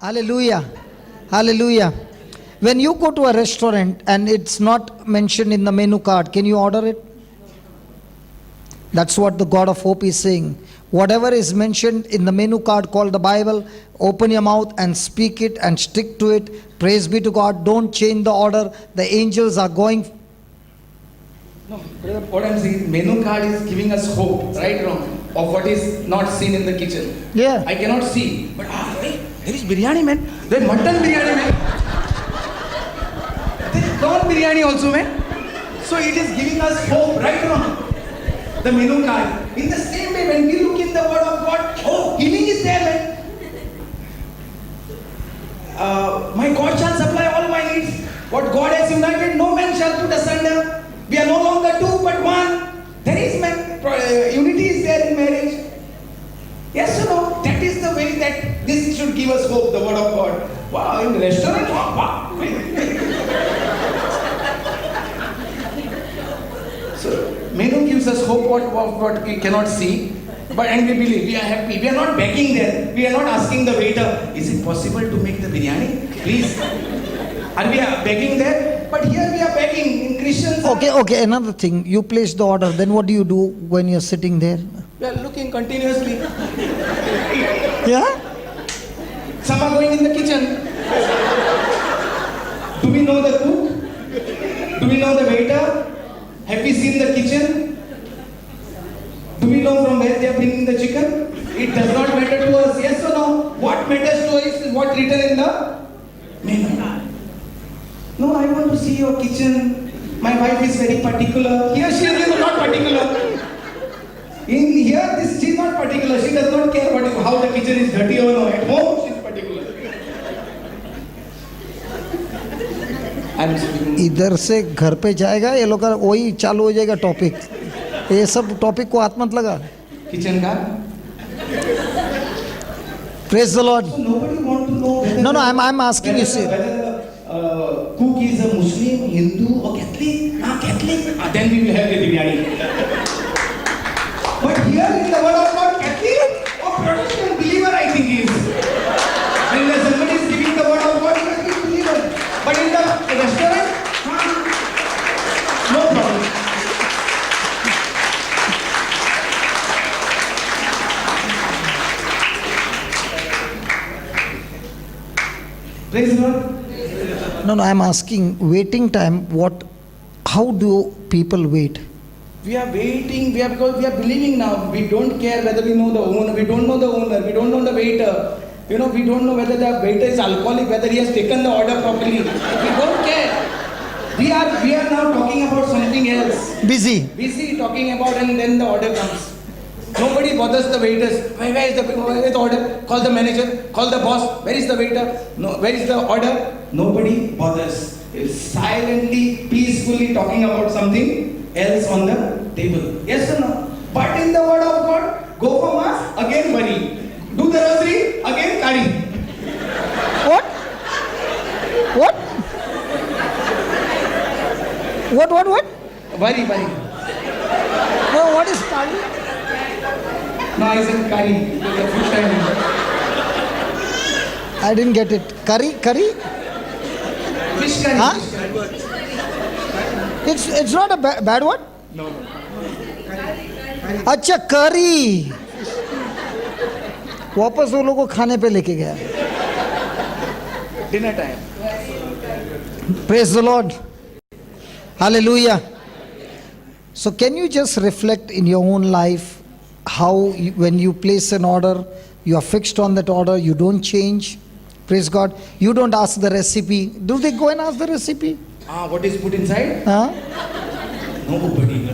Hallelujah. Hallelujah. When you go to a restaurant and it's not mentioned in the menu card, can you order it? That's what the God of hope is saying. Whatever is mentioned in the menu card called the Bible, open your mouth and speak it and stick to it. Praise be to God. Don't change the order. The angels are going. No, brother, what I'm saying, menu card is giving us hope, right, wrong, of what is not seen in the kitchen. Yeah. I cannot see, but hey, there is biryani, man. There is mutton biryani, man. There is prawn biryani also, man. So it is giving us hope, right, wrong. The menu card. In the same way, when we look in the Word of God, oh, healing is there, man. My God shall supply all my needs. What God has united, no man shall put asunder. We are no longer two but one. There is unity is there in marriage. Yes or no? That is the way that this should give us hope, the Word of God. Wow, in the restaurant, wow. So, menu gives us hope what we cannot see. And we believe, we are happy. We are not begging there. We are not asking the waiter, is it possible to make the biryani? Please. Are we begging there? But here we are begging in Christians. Okay, another thing. You place the order, then what do you do when you're sitting there? We are looking continuously. Yeah? Some are going in the kitchen. Do we know the cook? Do we know the waiter? Have we seen the kitchen? Do we know from where they are bringing the chicken? It does not matter to us, yes or no? What matters to us is what written in the menu. No, I want to see your kitchen. My wife is very particular. Here she is not particular. In here, she is not particular. She does not care how the kitchen is dirty or not. At home, she is particular. I'm speaking. इधर से घर पे जाएगा ये लोग का वही चालू हो जाएगा टॉपिक. ये सब टॉपिक को हाथ मत लगा. Kitchen का? Praise the Lord. So nobody want to know. No, I'm asking you. Whether the cook is a Muslim, Hindu or Catholic. Catholic. Then we will have the biryani. But here in the Word of God, Catholic or Protestant believer, I think he is. And when somebody is giving the Word of God, he is a believer. But in the restaurant, no problem. Praise the Lord. No, I'm asking waiting time. How do people wait? We are waiting, because we are believing now. We don't care whether we know the owner, we don't know the owner, we don't know the waiter. We don't know whether the waiter is alcoholic, whether he has taken the order properly. We don't care. We are now talking about something else. Busy talking about, and then the order comes. Nobody bothers the waiters. Where is the order? Call the manager, call the boss. Where is the waiter? No, where is the order? Nobody bothers. It's silently, peacefully talking about something else on the table. Yes or no? But in the Word of God, go for mass, again worry. Do the rosary, again curry. What? Worry. No, what is curry? No, I said curry. The food time. I didn't get it. Curry? Fish curry. Huh? Fish curry. It's not a bad word? No. अच्छा करी. वापस वो लोगों को खाने पे लेके गया. Dinner time. Praise the Lord. Hallelujah. So can you just reflect in your own life how when you place an order, you are fixed on that order, you don't change. Praise God. You don't ask the recipe. Do they go and ask the recipe? What is put inside? Huh? Nobody.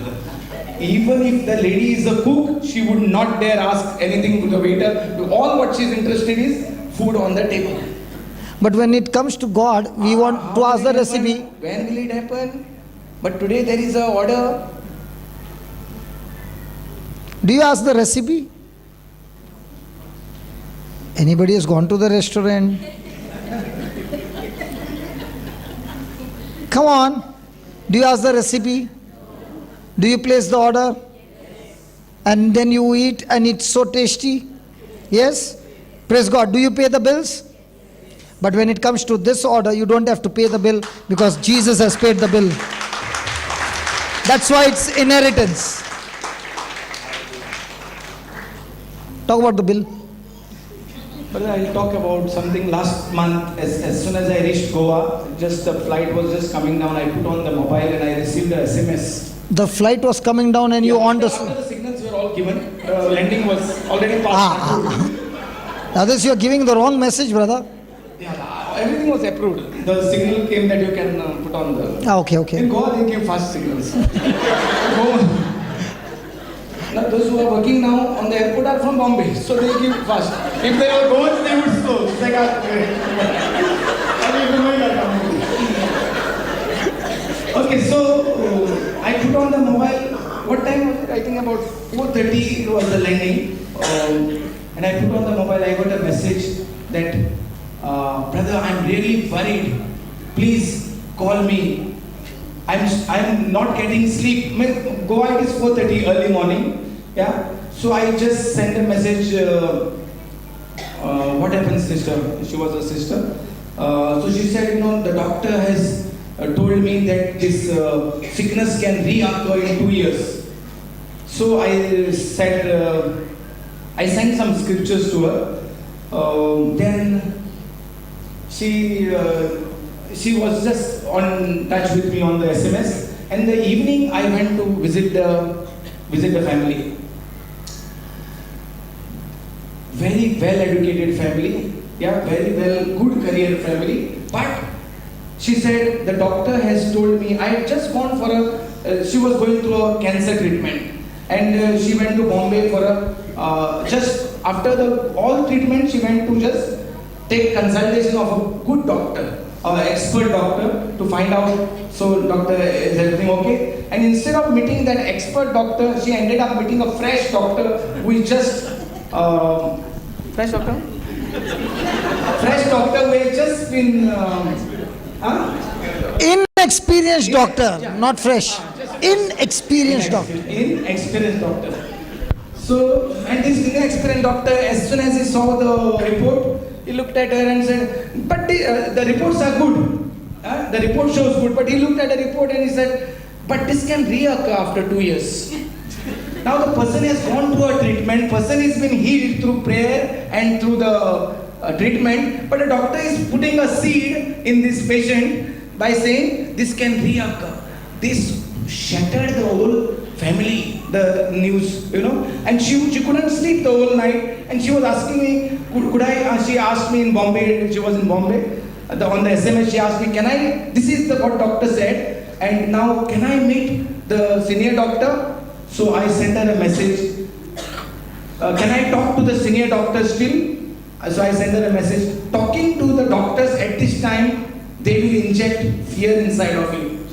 Even if the lady is a cook, she would not dare ask anything to the waiter. All what she is interested is food on the table. But when it comes to God, we want to ask the recipe. When will it happen? But today there is a order. Do you ask the recipe? Anybody has gone to the restaurant? Come on. Do you ask the recipe? Do you place the order? And then you eat and it's so tasty? Yes? Praise God. Do you pay the bills? But when it comes to this order, you don't have to pay the bill because Jesus has paid the bill. That's why it's inheritance. Talk about the bill. But I'll talk about something last month. As soon as I reached Goa, just the flight was just coming down. I put on the mobile and I received a SMS. The flight was coming down and you on After the... the signals were all given, landing was already passed. Now this, you are giving the wrong message, brother. Yeah, everything was approved. The signal came that you can put on the. Okay. In Goa, they give fast signals. Goa. Now, those who are working now on the airport are from Bombay, so they give fast. If they were Goans, they would slow. It's like, okay, so I put on the mobile. What time was it? I think about 4:30 was the landing. And I put on the mobile. I got a message that, brother, I'm really worried. Please call me. I'm not getting sleep. Goa, it is 4:30 early morning. Yeah. So I just sent a message. What happens, sister? She was a sister. So she said, the doctor has told me that this sickness can reoccur in 2 years. So I said, I sent some scriptures to her. Then she was just on touch with me on the SMS. And the evening I went to visit the family. Very well educated family. Yeah, very well, good career family. But she said, the doctor has told me, I had just gone for she was going through a cancer treatment. And she went to Bombay for just after all treatment, she went to just take consultation of a good doctor, an expert doctor, to find out, so doctor, is everything okay? And instead of meeting that expert doctor, she ended up meeting a fresh doctor who is just, fresh doctor? Fresh doctor who has just been, Inexperienced doctor, not fresh. Inexperienced doctor. Inexperienced doctor. So, and this inexperienced doctor, as soon as he saw the report, he looked at her and said, but the reports are good. The report shows good. But he looked at the report and he said, but this can reoccur after 2 years. Now the person has gone through a treatment, person has been healed through prayer and through the treatment, but the doctor is putting a seed in this patient by saying, this can reoccur. This shattered the whole family, the news, and she couldn't sleep the whole night, and she was asking me, could I, she asked me in Bombay, she was in Bombay, on the SMS she asked me, this is what doctor said, and now can I meet the senior doctor? So I sent her a message, can I talk to the senior doctor still? So I sent her a message, talking to the doctors at this time, they will inject fear inside of you.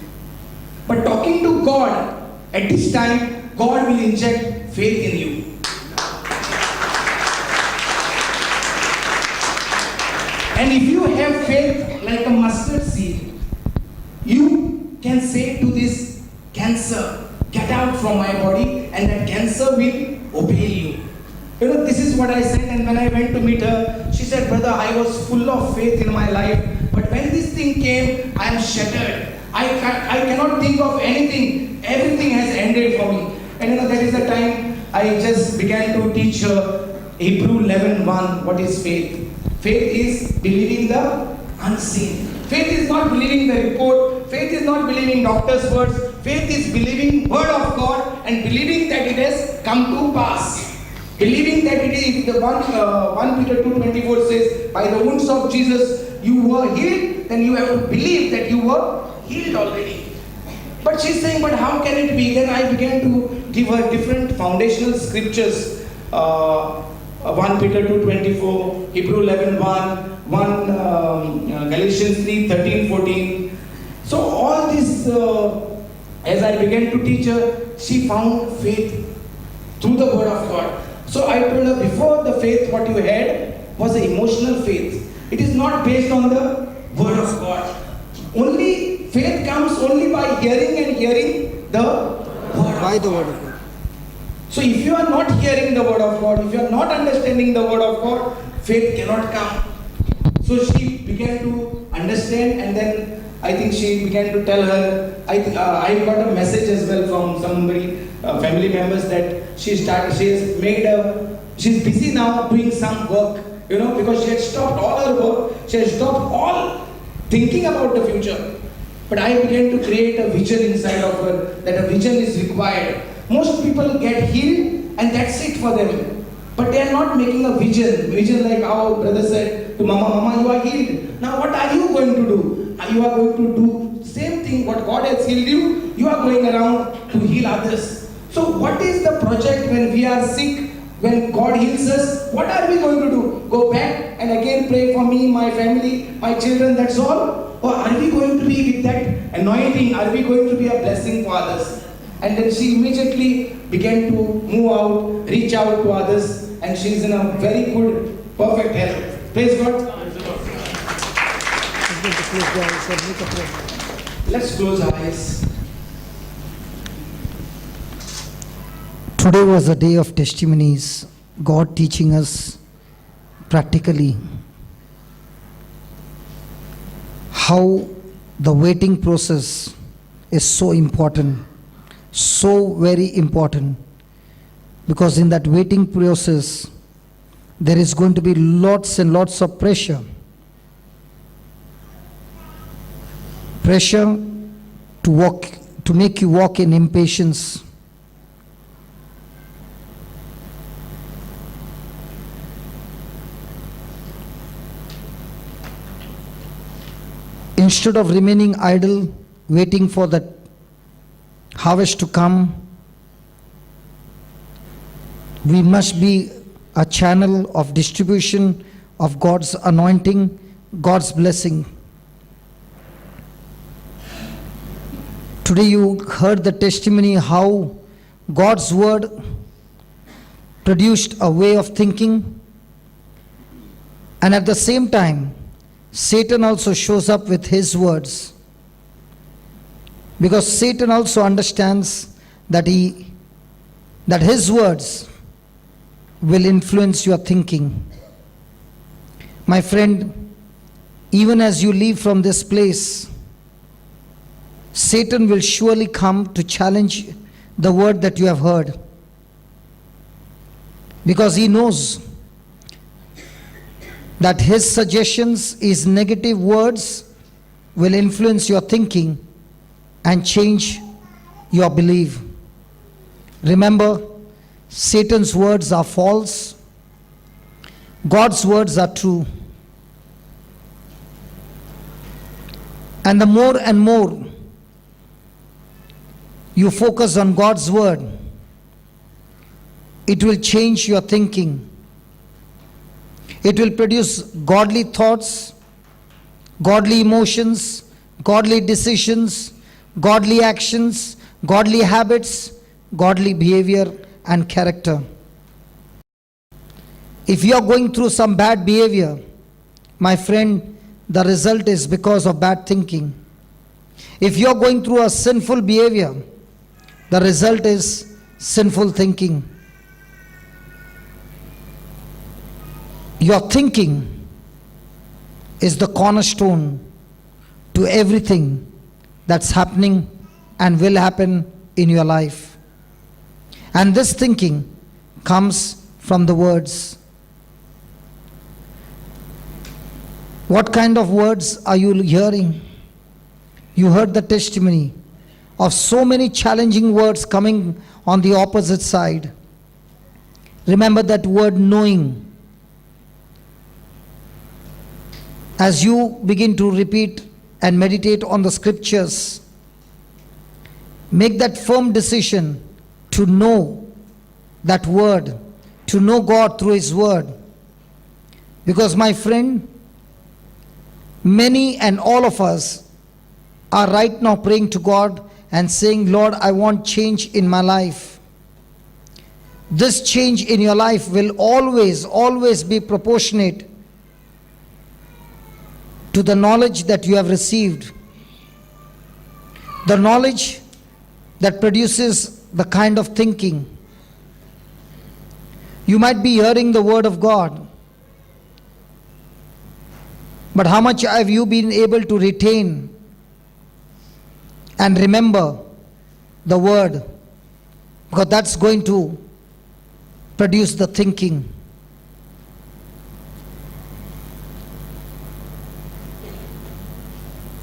But talking to God, at this time, God will inject faith in you. And if you have faith like a mustard seed, you can say to this cancer, get out from my body, and that cancer will obey you. This is what I said, and when I went to meet her, she said, brother, I was full of faith in my life, but when this thing came, I am shattered. I cannot think of anything. Everything has ended for me. And that is the time I just began to teach her Hebrew 11:1. What is faith? Faith is believing the unseen. Faith is not believing the report. Faith is not believing doctor's words. Faith is believing word of God and believing that it has come to pass. Believing that it is, the 1 Peter 2:24 says, by the wounds of Jesus you were healed, then you have to believe that you were healed already. But she's saying, but how can it be? Then I began to give her different foundational scriptures. 1 Peter 2:24, Hebrew 11:1, Galatians 3:13-14. So all this, as I began to teach her, she found faith through the word of God. So I told her, before the faith what you had was an emotional faith. It is not based on the word of God. Only faith comes only by hearing and hearing the word By of the God. word of God. So if you are not hearing the word of God, if you are not understanding the word of God, faith cannot come. So she began to understand, and then I think she began to tell her. I got a message as well from somebody, family members, that she's busy now doing some work, because she had stopped all her work, she had stopped all thinking about the future. But I began to create a vision inside of her, that a vision is required. Most people get healed and that's it for them. But they are not making a vision like our brother said to Mama, you are healed. Now what are you going to do? You are going to do same thing what God has healed you. You are going around to heal others. So what is the project when we are sick? When God heals us, what are we going to do? Go back and again pray for me, my family, my children, that's all? Or are we going to be with that anointing? Are we going to be a blessing for others? And then she immediately began to move out, reach out to others, and she's in a very good, perfect health. Praise God. Let's close our eyes. Today was a day of testimonies, God teaching us practically how the waiting process is so important, so very important, because in that waiting process there is going to be lots and lots of pressure to make you walk in impatience. Instead of remaining idle, waiting for the harvest to come, we must be a channel of distribution of God's anointing, God's blessing. Today you heard the testimony how God's word produced a way of thinking, and at the same time Satan also shows up with his words, because Satan also understands that his words will influence your thinking. My friend, even as you leave from this place, Satan will surely come to challenge the word that you have heard, because he knows that his suggestions, his negative words will influence your thinking and change your belief. Remember, Satan's words are false, God's words are true. And the more and more you focus on God's word, it will change your thinking. It will produce godly thoughts, godly emotions, godly decisions, godly actions, godly habits, godly behavior and character. If you are going through some bad behavior, my friend, the result is because of bad thinking. If you are going through a sinful behavior, the result is sinful thinking. Your thinking is the cornerstone to everything that's happening and will happen in your life. And this thinking comes from the words. What kind of words are you hearing? You heard the testimony of so many challenging words coming on the opposite side. Remember that word knowing. As you begin to repeat and meditate on the scriptures, make that firm decision to know that word, to know God through His word. Because my friend, many and all of us are right now praying to God and saying, Lord, I want change in my life. This change in your life will always be proportionate to the knowledge that you have received. The knowledge that produces the kind of thinking. You might be hearing the word of God, But how much have you been able to retain and remember the word? Because that's going to produce the thinking.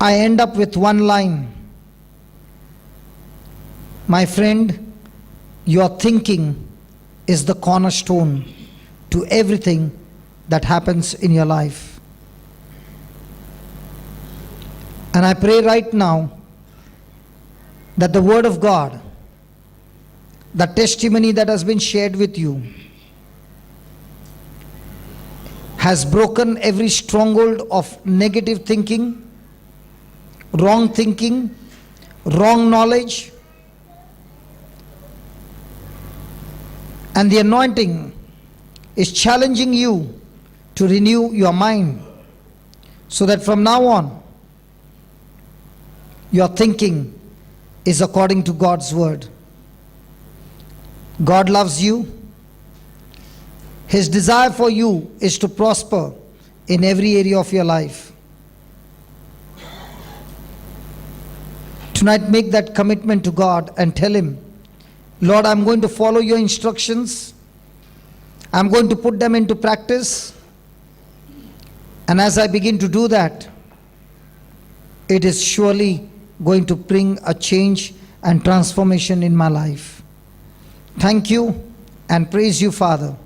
I end up with one line. My friend, your thinking is the cornerstone to everything that happens in your life. And I pray right now that the Word of God, the testimony that has been shared with you, has broken every stronghold of negative thinking, wrong knowledge, and the anointing is challenging you to renew your mind so that from now on your thinking is according to God's word. God loves you. His desire for you is to prosper in every area of your life. Tonight, make that commitment to God and tell Him, Lord, I'm going to follow your instructions. I'm going to put them into practice. And as I begin to do that, it is surely going to bring a change and transformation in my life. Thank you and praise you, Father,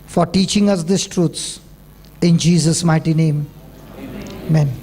for teaching us these truths. In Jesus' mighty name. Amen.